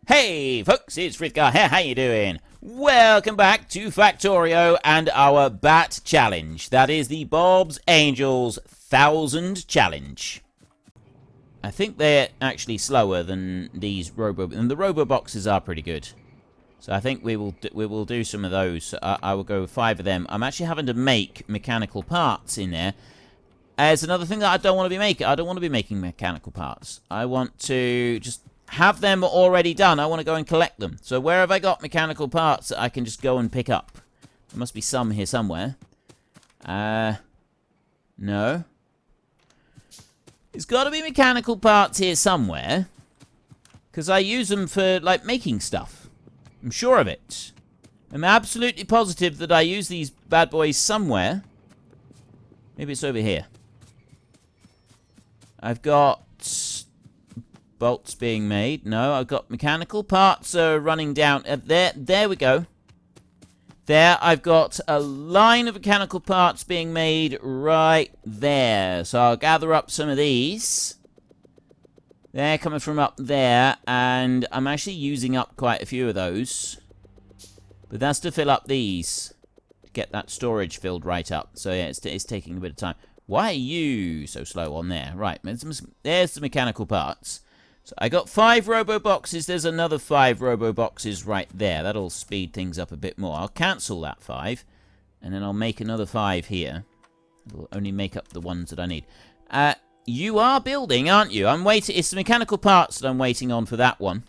Hey folks, it's Frithgar here, how you doing? Welcome back to Factorio and our Bat Challenge. That is the Bob's Angels 1000 Challenge. I think they're actually slower than these and the Robo Boxes are pretty good. So I think we will do some of those. I will go with 5 of them. I'm actually having to make mechanical parts in there. There's another thing that I don't want to be making. I don't want to be making mechanical parts. I want to just have them already done. I want to go and collect them. So where have I got mechanical parts that I can just go and pick up? There must be some here somewhere. No. There's got to be mechanical parts here somewhere. Because I use them for, like, making stuff. I'm sure of it. I'm absolutely positive that I use these bad boys somewhere. Maybe it's over here. I've got bolts being made. No, I've got mechanical parts running down. There we go. There, I've got a line of mechanical parts being made right there. So I'll gather up some of these. They're coming from up there, and I'm actually using up quite a few of those. But that's to fill up these. To get that storage filled right up. So yeah, it's taking a bit of time. Why are you so slow on there? Right, there's the mechanical parts. So I got 5 robo boxes. There's another 5 robo boxes right there. That'll speed things up a bit more. I'll cancel that 5. And then I'll make another 5 here. It'll only make up the ones that I need. You are building, aren't you? I'm waiting. It's the mechanical parts that I'm waiting on for that one.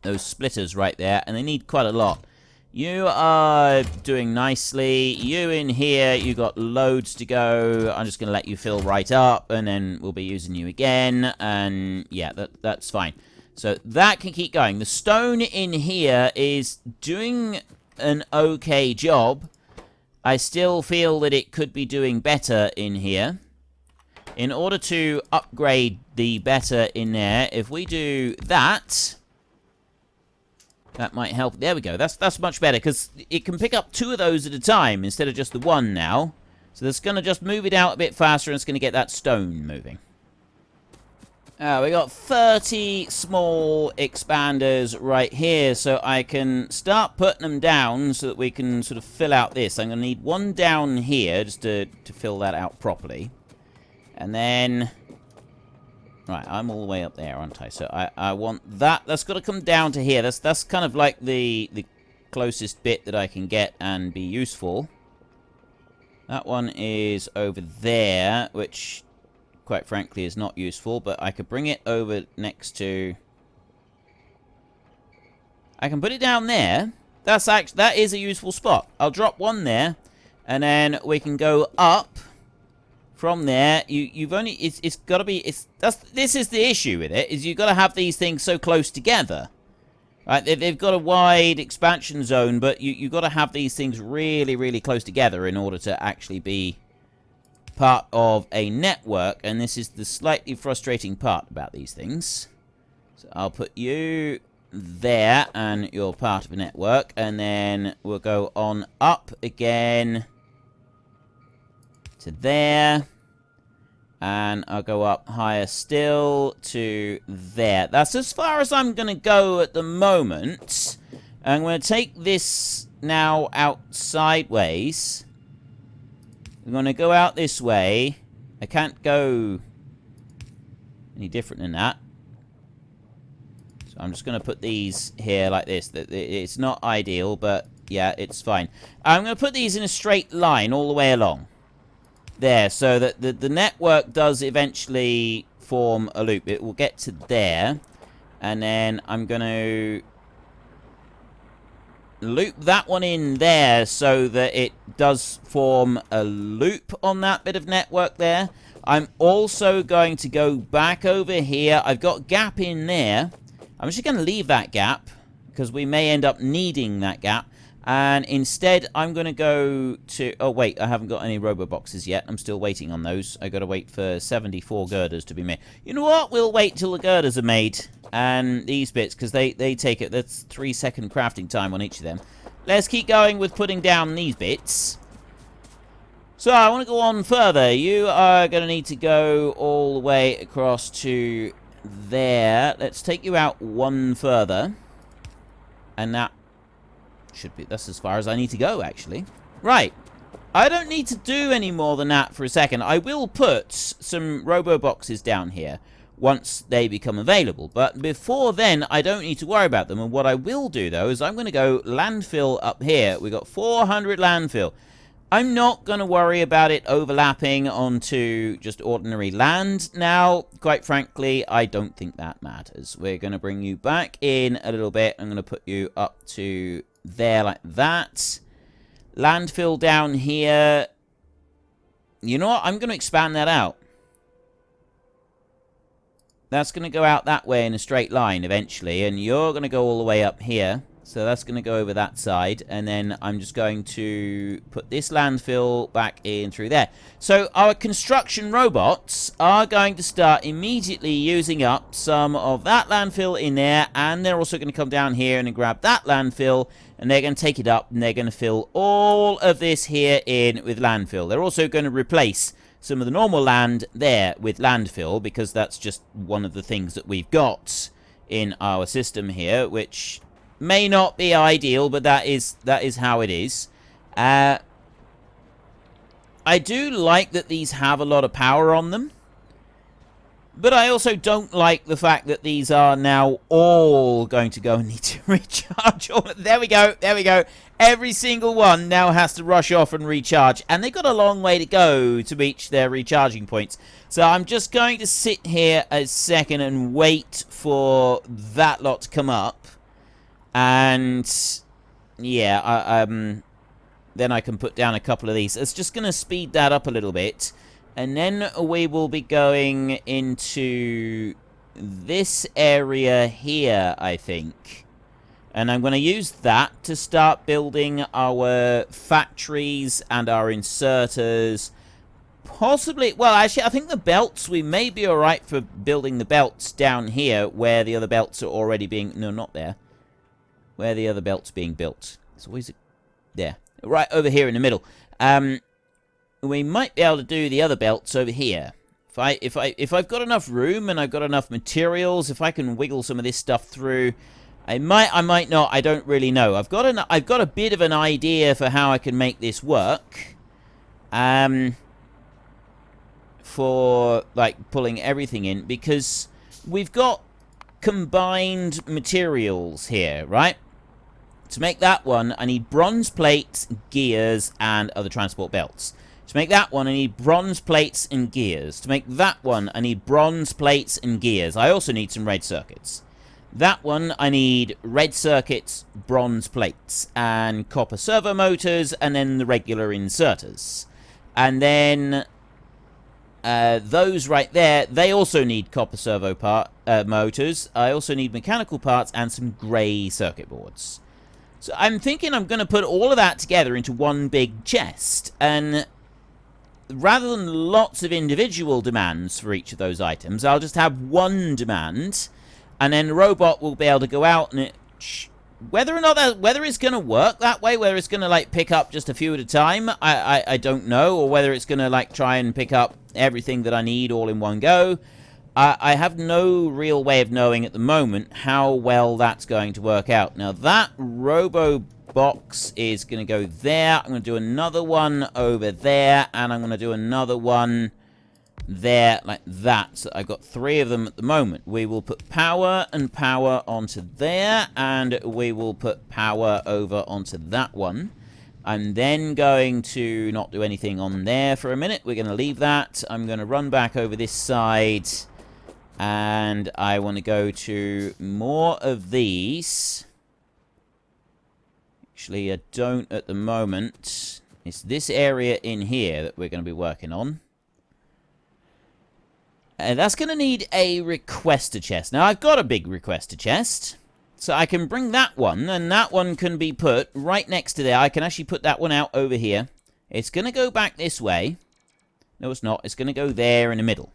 Those splitters right there. And they need quite a lot. You are doing nicely. You in here, you got loads to go. I'm just going to let you fill right up, and then we'll be using you again. And yeah, that's fine. So that can keep going. The stone in here is doing an okay job. I still feel that it could be doing better in here. In order to upgrade the better in there, if we do that... That might help. There we go. That's much better, because it can pick up 2 of those at a time instead of just the 1 now. So that's going to just move it out a bit faster, and it's going to get that stone moving. We got 30 small expanders right here, so I can start putting them down so that we can sort of fill out this. I'm going to need 1 down here just to fill that out properly. And then... Right, I'm all the way up there, aren't I? So I want that. That's got to come down to here. That's kind of like the closest bit that I can get and be useful. That one is over there, which, quite frankly, is not useful. But I could bring it over next to... I can put it down there. That is a useful spot. I'll drop 1 there, and then we can go up. From there, you've only it's got to be this is the issue with it, is you've got to have these things so close together, right? They've got a wide expansion zone, but you've got to have these things really, really close together in order to actually be part of a network. And this is the slightly frustrating part about these things. So I'll put you there, and you're part of a network, and then we'll go on up again. To there, and I'll go up higher still to there. That's as far as I'm going to go at the moment. I'm going to take this now out sideways. I'm going to go out this way. I can't go any different than that. So I'm just going to put these here like this. It's not ideal, but yeah, it's fine. I'm going to put these in a straight line all the way along. There, so that the network does eventually form a loop. It will get to there, and then I'm going to loop that one in there so that it does form a loop on that bit of network there. I'm also going to go back over here. I've got gap in there. I'm just going to leave that gap, because we may end up needing that gap. And instead, I'm going to go to... Oh, wait, I haven't got any robo boxes yet. I'm still waiting on those. I got to wait for 74 girders to be made. You know what? We'll wait till the girders are made. And these bits, because they take it. That's 3-second crafting time on each of them. Let's keep going with putting down these bits. So, I want to go on further. You are going to need to go all the way across to there. Let's take you out one further. And that should be... That's as far as I need to go, actually. Right. I don't need to do any more than that for a second. I will put some robo-boxes down here once they become available. But before then, I don't need to worry about them. And what I will do, though, is I'm going to go landfill up here. We've got 400 landfill. I'm not going to worry about it overlapping onto just ordinary land now. Quite frankly, I don't think that matters. We're going to bring you back in a little bit. I'm going to put you up to there like that. Landfill down here. You know what? I'm going to expand that out. That's going to go out that way in a straight line eventually. And you're going to go all the way up here. So that's going to go over that side. And then I'm just going to put this landfill back in through there. So our construction robots are going to start immediately using up some of that landfill in there. And they're also going to come down here and grab that landfill. And they're going to take it up. And they're going to fill all of this here in with landfill. They're also going to replace some of the normal land there with landfill. Because that's just one of the things that we've got in our system here. Which... may not be ideal, but that is how it is. I do like that these have a lot of power on them. But I also don't like the fact that these are now all going to go and need to recharge. There we go, there we go. Every single one now has to rush off and recharge. And they've got a long way to go to reach their recharging points. So I'm just going to sit here a second and wait for that lot to come up. And, yeah, then I can put down a couple of these. It's just going to speed that up a little bit. And then we will be going into this area here, I think. And I'm going to use that to start building our factories and our inserters. Possibly, well, actually, I think the belts, we may be alright for building the belts down here where the other belts are already being... No, not there. Where the other belt's being built. It's always there. Right over here in the middle. We might be able to do the other belts over here. If I've got enough room and I've got enough materials, if I can wiggle some of this stuff through, I might not. I don't really know. I've got a bit of an idea for how I can make this work. For like pulling everything in, because we've got combined materials here, right? To make that one, I need bronze plates, gears, and other transport belts. To make that one, I need bronze plates and gears. To make that one, I need bronze plates and gears. I also need some red circuits. That one, I need red circuits, bronze plates, and copper servo motors, and then the regular inserters. And then those right there, they also need copper servo motors. I also need mechanical parts and some grey circuit boards. So I'm thinking I'm going to put all of that together into one big chest. And rather than lots of individual demands for each of those items, I'll just have one demand. And then the robot will be able to go out and whether it's going to work that way, whether it's going to like pick up just a few at a time, I don't know. Or whether it's going to like try and pick up everything that I need all in one go. I have no real way of knowing at the moment how well that's going to work out. Now, that robo box is going to go there. I'm going to do another one over there. And I'm going to do another one there like that. So I've got 3 of them at the moment. We will put power and power onto there. And we will put power over onto that one. I'm then going to not do anything on there for a minute. We're going to leave that. I'm going to run back over this side. And I want to go to more of these. Actually, I don't at the moment. It's this area in here that we're going to be working on. And that's going to need a requester chest. Now, I've got a big requester chest. So I can bring that one, and that one can be put right next to there. I can actually put that one out over here. It's going to go back this way. No, it's not. It's going to go there in the middle.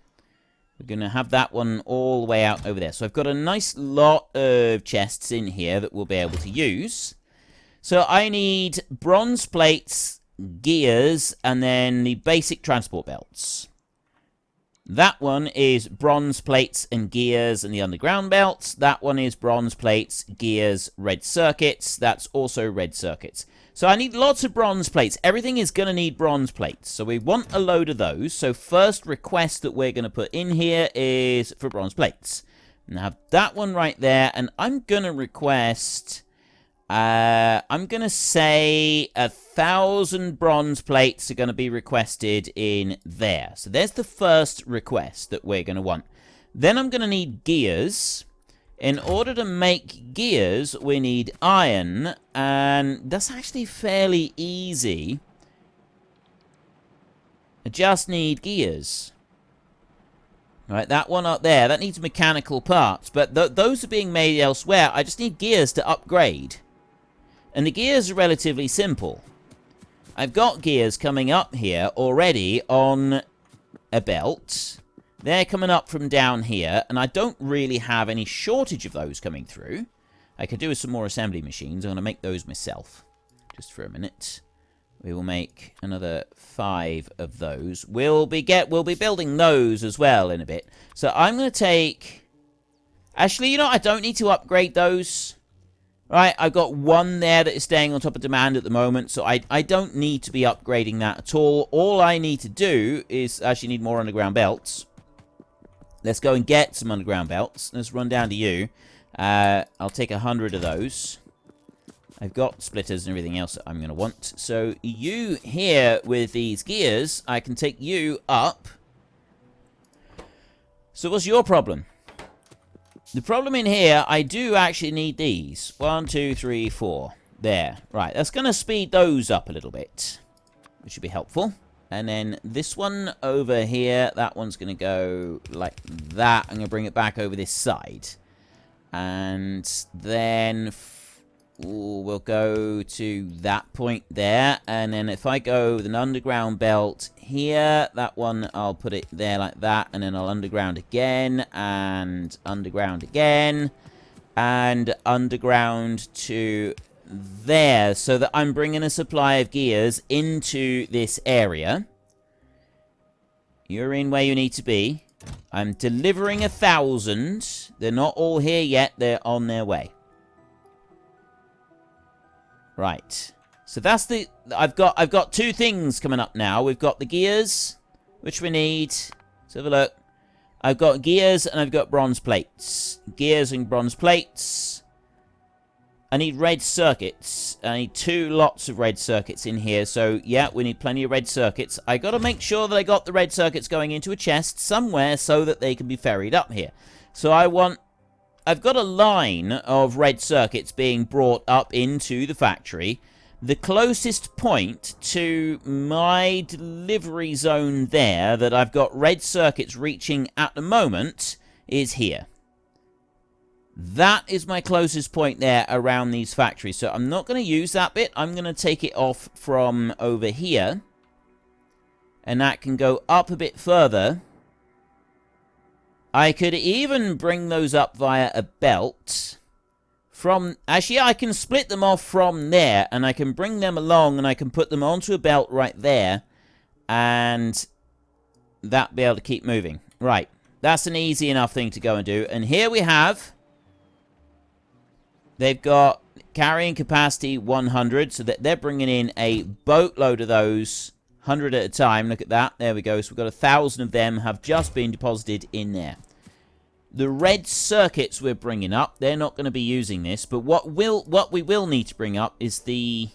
We're going to have that one all the way out over there. So I've got a nice lot of chests in here that we'll be able to use. So I need bronze plates, gears, and then the basic transport belts. That one is bronze plates and gears and the underground belts. That one is bronze plates, gears, red circuits. That's also red circuits. So I need lots of bronze plates. Everything is going to need bronze plates. So we want a load of those. So first request that we're going to put in here is for bronze plates. And I have that one right there. And I'm going to request... I'm going to say 1,000 bronze plates are going to be requested in there. So there's the first request that we're going to want. Then I'm going to need gears. In order to make gears, we need iron. And that's actually fairly easy. I just need gears. Right, that one up there, that needs mechanical parts. But those are being made elsewhere. I just need gears to upgrade. And the gears are relatively simple. I've got gears coming up here already on a belt. They're coming up from down here, and I don't really have any shortage of those coming through. I could do with some more assembly machines. I'm going to make those myself. Just for a minute. We will make another 5 of those. We'll be building those as well in a bit. So I'm going to take... Actually, you know, I don't need to upgrade those. Right, I've got one there that is staying on top of demand at the moment, so I don't need to be upgrading that at all. All I need to do is actually need more underground belts. Let's go and get some underground belts. Let's run down to you. I'll take 100 of those. I've got splitters and everything else that I'm going to want. So you here with these gears, I can take you up. So what's your problem? The problem in here, I do actually need these. 1, 2, 3, 4. There. Right, that's going to speed those up a little bit. Which should be helpful. And then this one over here, that one's going to go like that. I'm going to bring it back over this side. And then we'll go to that point there. And then if I go with an underground belt here, that one, I'll put it there like that. And then I'll underground again. And underground again. And underground to there. So that I'm bringing a supply of gears into this area. You're in where you need to be. I'm delivering 1,000. They're not all here yet. They're on their way. Right. So that's the... I've got 2 things coming up now. We've got the gears, which we need. Let's have a look. I've got gears and I've got bronze plates. Gears and bronze plates. I need red circuits. I need 2 lots of red circuits in here. So, yeah, we need plenty of red circuits. I got to make sure that I got the red circuits going into a chest somewhere so that they can be ferried up here. So I've got a line of red circuits being brought up into the factory. The closest point to my delivery zone there that I've got red circuits reaching at the moment is here. That is my closest point there around these factories. So I'm not going to use that bit. I'm going to take it off from over here. And that can go up a bit further. I could even bring those up via a belt. Actually, I can split them off from there. And I can bring them along and I can put them onto a belt right there. And that'll be able to keep moving. Right. That's an easy enough thing to go and do. And here we have... They've got carrying capacity 100, so that they're bringing in a boatload of those, 100 at a time. Look at that. There we go. So we've got 1,000 of them have just been deposited in there. The red circuits we're bringing up, they're not going to be using this, but what we will need to bring up is the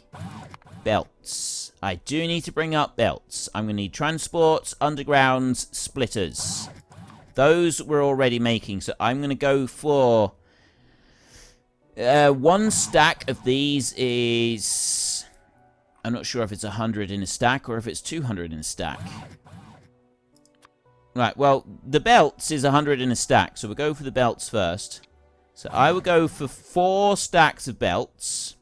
belts. I do need to bring up belts. I'm going to need transports, undergrounds, splitters. Those we're already making, so I'm going to go for... 1 stack of these is... I'm not sure if it's 100 in a stack or if it's 200 in a stack. Right, well, the belts is 100 in a stack, so we'll go for the belts first. So I will go for 4 stacks of belts.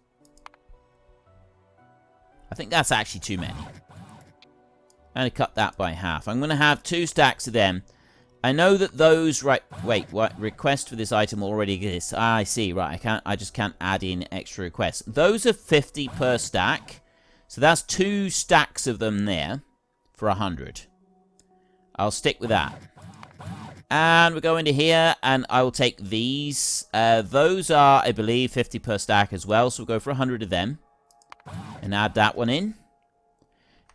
I think that's actually too many. I'm going to cut that by half. I'm going to have 2 stacks of them. I know that those... Right, wait, what? Request for this item already exists. Ah, I see, right, I just can't add in extra requests. Those are 50 per stack. So that's 2 stacks of them there for 100. I'll stick with that. And we'll go into here, and I will take these. Those are, I believe, 50 per stack as well, so we'll go for 100 of them. And add that one in.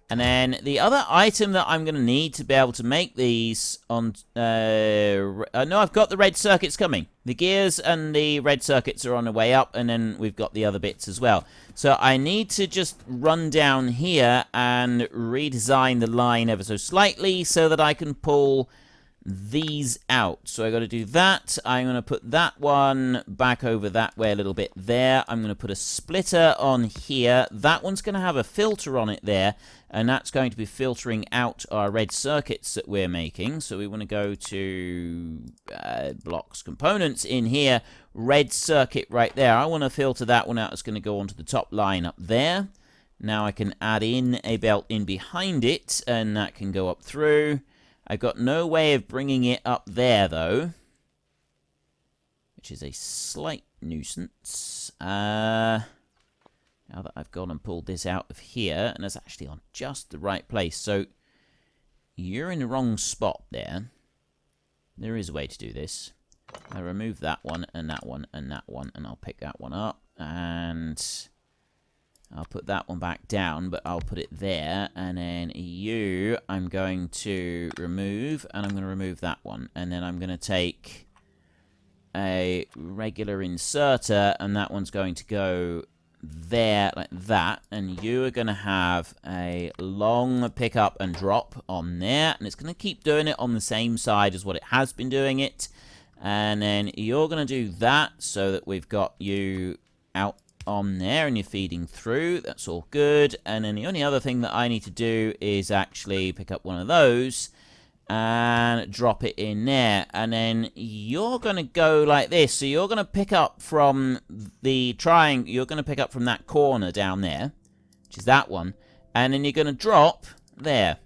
And then the other item that I'm going to need to be able to make these on... no, I've got the red circuits coming. The gears and the red circuits are on the way up, and then we've got the other bits as well. So I need to just run down here and redesign the line ever so slightly so that I can pull these out. So I got to do that. I'm going to put that one back over that way a little bit there. I'm going to put a splitter on here. That one's going to have a filter on it there, and that's going to be filtering out our red circuits that we're making. So we want to go to blocks, components in here, red circuit right there. I want to filter that one out. It's going to go onto the top line up there. Now I can add in a belt in behind it, and that can go up through. I've got no way of bringing it up there, though, which is a slight nuisance. Now that I've gone and pulled this out of here, and it's actually on just the right place. So you're in the wrong spot there. There is a way to do this. I remove that one, and that one, and that one, and I'll pick that one up, and I'll put that one back down, but I'll put it there, and then you, I'm going to remove, and I'm going to remove that one, and then I'm going to take a regular inserter, and that one's going to go there like that, and you are going to have a long pick up and drop on there, and it's going to keep doing it on the same side as what it has been doing it, and then you're going to do that so that we've got you out on there and you're feeding through. That's all good. And then the only other thing that I need to do is actually pick up one of those and drop it in there, and then you're going to go like this. So you're going to pick up from the triangle, you're going to pick up from that corner down there, which is that one, and then you're going to drop there.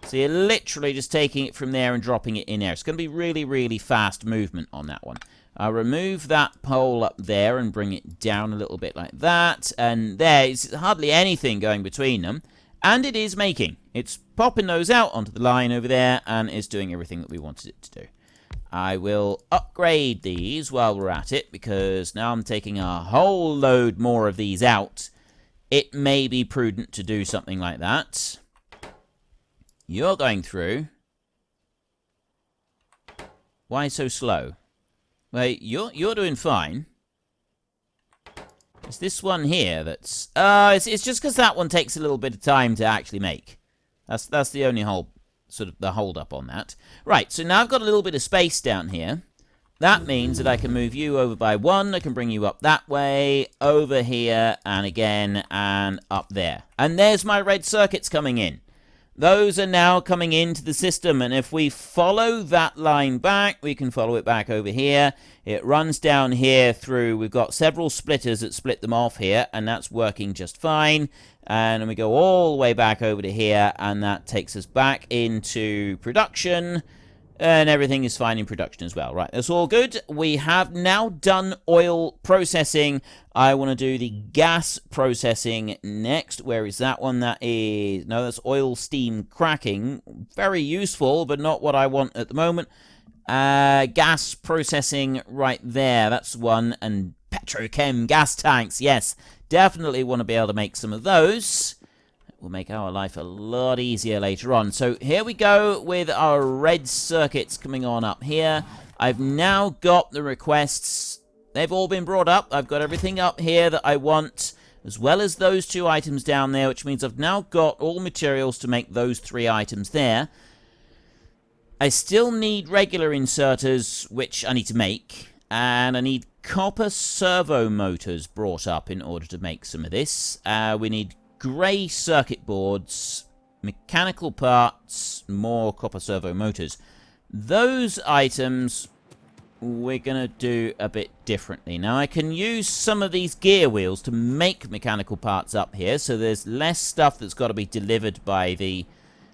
So you're literally just taking it from there and dropping it in there. It's going to be really, really fast movement on that one. I'll remove that pole up there and bring it down a little bit like that. And there's hardly anything going between them. And it is making. It's popping those out onto the line over there and is doing everything that we wanted it to do. I will upgrade these while we're at it, because now I'm taking a whole load more of these out. It may be prudent to do something like that. You're going through. Why so slow? Well, you're doing fine. It's this one here that's... it's just because that one takes a little bit of time to actually make. That's the only sort of the hold up on that. Right, so now I've got a little bit of space down here. That means that I can move you over by one. I can bring you up that way, over here, and again, and up there. And there's my red circuits coming in. Those are now coming into the system, and if we follow that line back, we can follow it back over here. It runs down here through. We've got several splitters that split them off here, and that's working just fine. And then we go all the way back over to here, and that takes us back into production. And everything is fine in production as well. Right, that's all good. We have now done oil processing. I want to do the gas processing next. Where is that one? That is... No, that's oil steam cracking. Very useful, but not what I want at the moment. Gas processing right there. That's one. And petrochem gas tanks. Yes, definitely want to be able to make some of those. Will make our life a lot easier later on. So here we go with our red circuits coming on up here. I've now got the requests. They've all been brought up. I've got everything up here that I want, as well as those two items down there, which means I've now got all materials to make those three items there. I still need regular inserters, which I need to make, and I need copper servo motors brought up in order to make some of this. We need grey circuit boards, mechanical parts, more copper servo motors. Those items we're going to do a bit differently. Now, I can use some of these gear wheels to make mechanical parts up here, so there's less stuff that's got to be delivered by the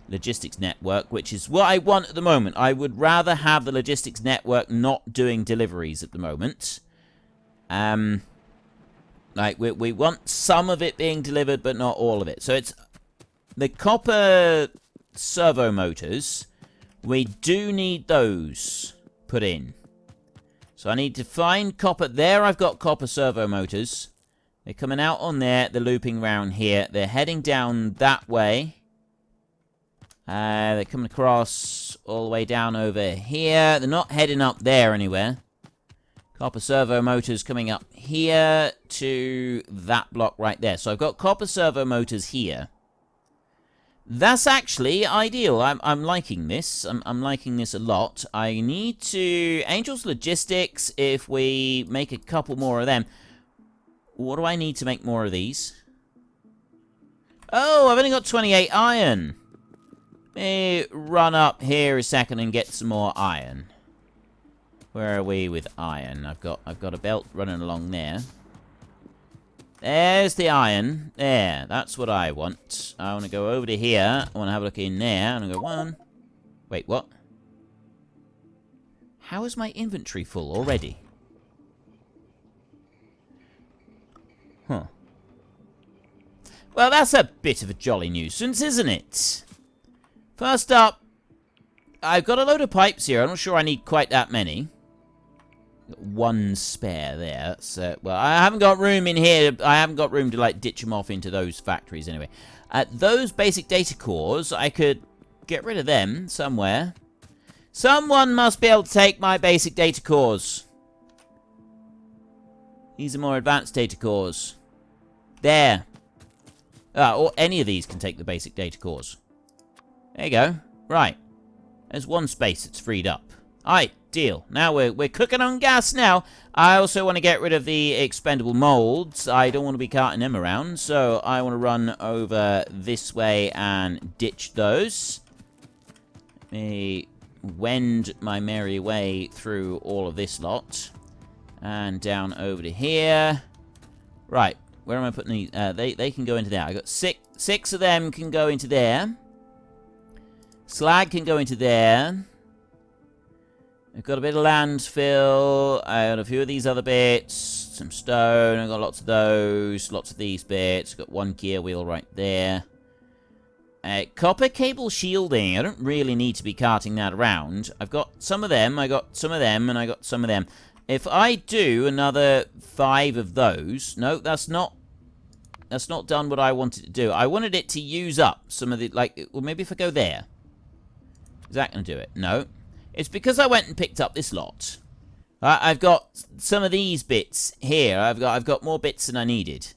logistics network, which is what I want at the moment. I would rather have the logistics network not doing deliveries at the moment. Like, we want some of it being delivered, but not all of it. So it's the copper servo motors. We do need those. put in. So I need to find copper. There I've got copper servo motors. They're coming out on there. They're looping around here. They're heading down that way. They're coming across all the way down over here. They're not heading up there anywhere. Copper servo motors coming up here to that block right there. So I've got copper servo motors here. That's actually ideal. I'm liking this. I'm liking this a lot. I need to... Angel's Logistics, if we make a couple more of them. What do I need to make more of these? Oh, I've only got 28 iron. Let me run up here a second and get some more iron. Where are we with iron? I've got a belt running along there. There's the iron. There, that's what I want. I want to go over to here. I want to have a look in there. And I go, one. Wait, what? How is my inventory full already? Huh. Well, that's a bit of a jolly nuisance, isn't it? First up, I've got a load of pipes here. I'm not sure I need quite that many. One spare there. So, well, I haven't got room in here. I haven't got room to, like, ditch them off into those factories anyway. Those basic data cores, I could get rid of them somewhere. Someone must be able to take my basic data cores. These are more advanced data cores. There. Or any of these can take the basic data cores. There you go. Right. There's one space that's freed up. Alright, deal. Now we're cooking on gas now. I also want to get rid of the expendable molds. I don't want to be carting them around, so I want to run over this way and ditch those. Let me wend my merry way through all of this lot. And down over to here. Right, where am I putting these? They can go into there. I got six of them can go into there. Slag can go into there. I've got a bit of landfill. I got a few of these other bits. Some stone. I've got lots of those. Lots of these bits. I've got one gear wheel right there. Copper cable shielding. I don't really need to be carting that around. I've got some of them. I got some of them. And I got some of them. If I do another 5 of those... No, that's not done what I wanted to do. I wanted it to use up some of the... Like, well, maybe if I go there. Is that going to do it? No. It's because I went and picked up this lot. I've got some of these bits here. I've got more bits than I needed.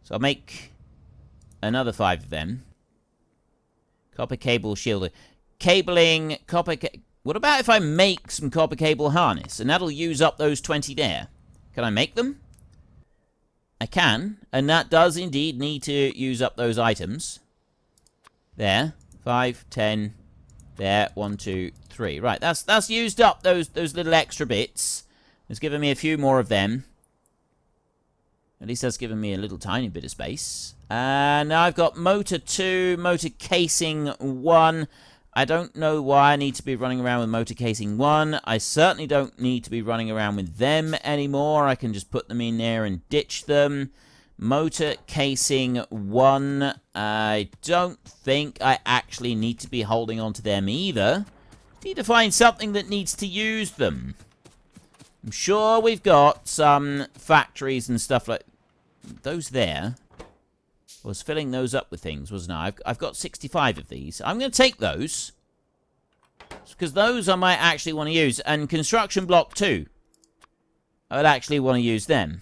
So I'll make another 5 of them. Copper cable shielder. Cabling, copper... What about if I make some copper cable harness? And that'll use up those 20 there. Can I make them? I can. And that does indeed need to use up those items. There. 5, 10... There, 1, 2, 3. Right, that's used up those little extra bits. It's given me a few more of them. At least that's given me a little tiny bit of space. And now I've got motor 2, motor casing 1. I don't know why I need to be running around with motor casing 1. I certainly don't need to be running around with them anymore. I can just put them in there and ditch them. Motor casing 1. I don't think I actually need to be holding on to them either. Need to find something that needs to use them. I'm sure we've got some factories and stuff like those there. I was filling those up with things, wasn't I? I've got 65 of these. I'm going to take those. Because those I might actually want to use. And construction block 2. I would actually want to use them.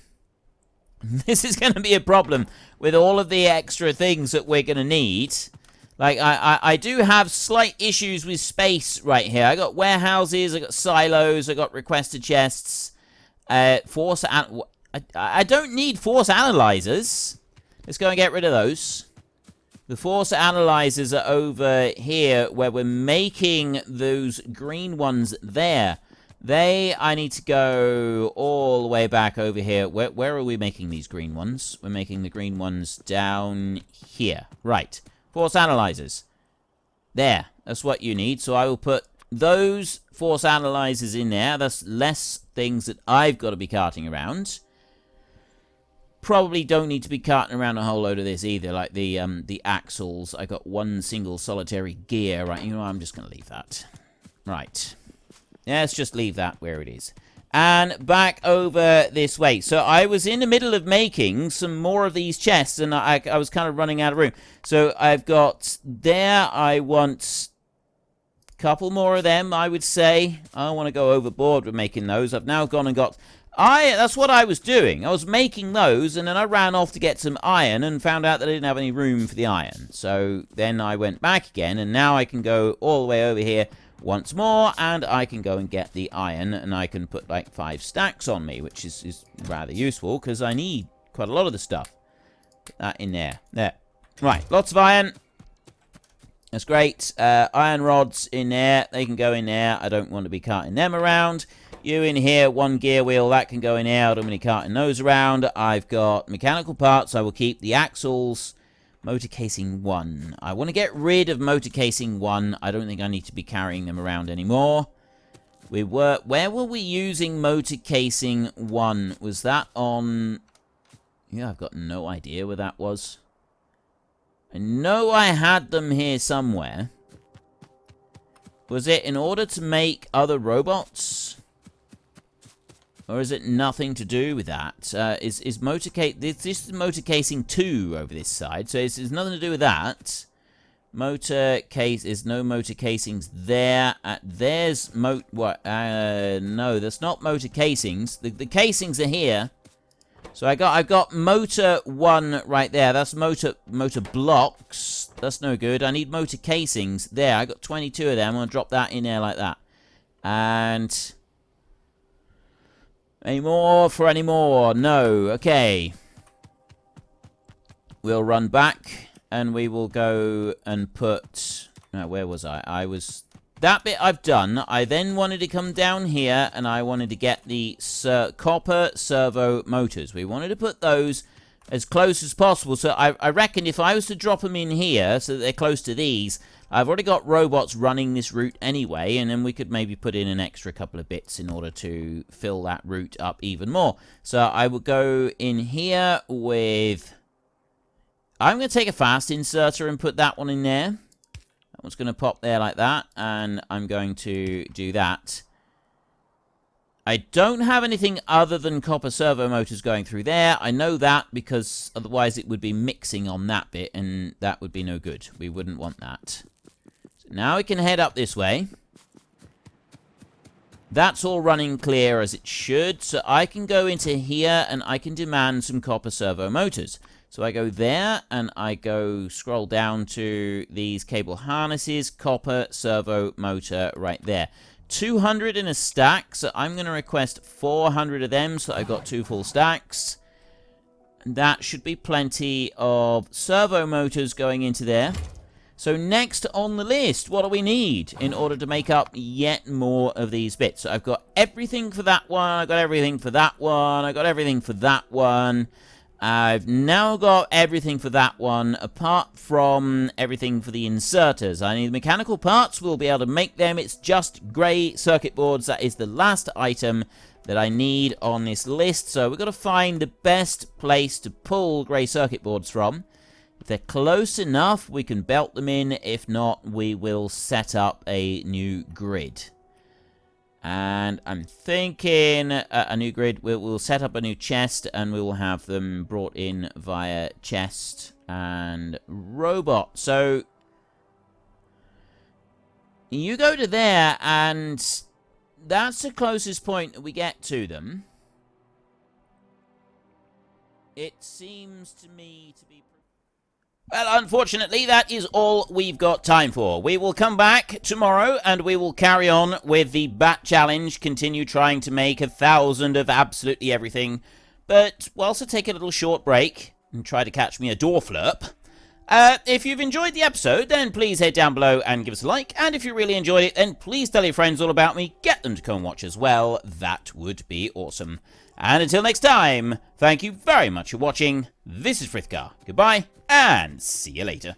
This is going to be a problem with all of the extra things that we're going to need. Like, I do have slight issues with space right here. I got warehouses, I got silos, I got requested chests. I don't need force analyzers. Let's go and get rid of those. The force analyzers are over here where we're making those green ones there. I need to go all the way back over here. Where are we making these green ones? We're making the green ones down here. Right. Force analyzers. There. That's what you need. So I will put those force analyzers in there. That's less things that I've got to be carting around. Probably don't need to be carting around a whole load of this either. Like the axles. I got one single solitary gear. Right. You know what? I'm just going to leave that. Right. Let's just leave that where it is. And back over this way. So I was in the middle of making some more of these chests, and I was kind of running out of room. So I've got there. I want a couple more of them, I would say. I don't want to go overboard with making those. I've now gone and got... that's what I was doing. I was making those, and then I ran off to get some iron and found out that I didn't have any room for the iron. So then I went back again, and now I can go all the way over here once more, and I can go and get the iron, and I can put like 5 stacks on me, which is rather useful, because I need quite a lot of the stuff. Put that in there. There. Right, lots of iron. That's great. Iron rods in there. They can go in there. I don't want to be carting them around. You in here, 1 gear wheel, that can go in there. I don't want to be carting those around. I've got mechanical parts. I will keep the axles. Motor casing 1. I want to get rid of motor casing 1. I don't think I need to be carrying them around anymore. Where were we using motor casing 1? Was that on... Yeah, I've got no idea where that was. I know I had them here somewhere. Was it in order to make other robots? Or is it nothing to do with that? Is motor this is motor casing 2 over this side, so it's nothing to do with that. Motor case is no motor casings there. There's no, that's not motor casings. The casings are here. So I've got motor 1 right there. That's motor blocks. That's no good. I need motor casings there. I got 22 of them. I'm gonna drop that in there like that. And any more for any more? No. Okay. We'll run back and we will go and put... No, where was I? That bit I've done. I then wanted to come down here and I wanted to get the copper servo motors. We wanted to put those as close as possible. So I reckon if I was to drop them in here so that they're close to these, I've already got robots running this route anyway, and then we could maybe put in an extra couple of bits in order to fill that route up even more. So I will go in here with... I'm going to take a fast inserter and put that one in there. That one's going to pop there like that, and I'm going to do that. I don't have anything other than copper servo motors going through there. I know that because otherwise it would be mixing on that bit, and that would be no good. We wouldn't want that. So now we can head up this way. That's all running clear as it should, so I can go into here and I can demand some copper servo motors. So I go there, and I go scroll down to these cable harnesses, copper servo motor right there. 200 in a stack, so I'm going to request 400 of them, so I've got 2 full stacks. And that should be plenty of servo motors going into there. So next on the list, what do we need in order to make up yet more of these bits? So I've got everything for that one, I've got everything for that one, I've got everything for that one. I've now got everything for that one, apart from everything for the inserters. I need mechanical parts, we'll be able to make them. It's just grey circuit boards. That is the last item that I need on this list. So we've got to find the best place to pull grey circuit boards from. If they're close enough, we can belt them in. If not, we will set up a new grid. And I'm thinking a new grid. We'll set up a new chest, and we will have them brought in via chest and robot. So you go to there, and that's the closest point that we get to them. It seems to me to be... Well, unfortunately, that is all we've got time for. We will come back tomorrow, and we will carry on with the Bat Challenge, continue trying to make 1,000 of absolutely everything. But we'll also take a little short break and try to catch me a door flurp. If you've enjoyed the episode, then please head down below and give us a like. And if you really enjoyed it, then please tell your friends all about me. Get them to come and watch as well. That would be awesome. And until next time, thank you very much for watching. This is Frithgar. Goodbye, and see you later.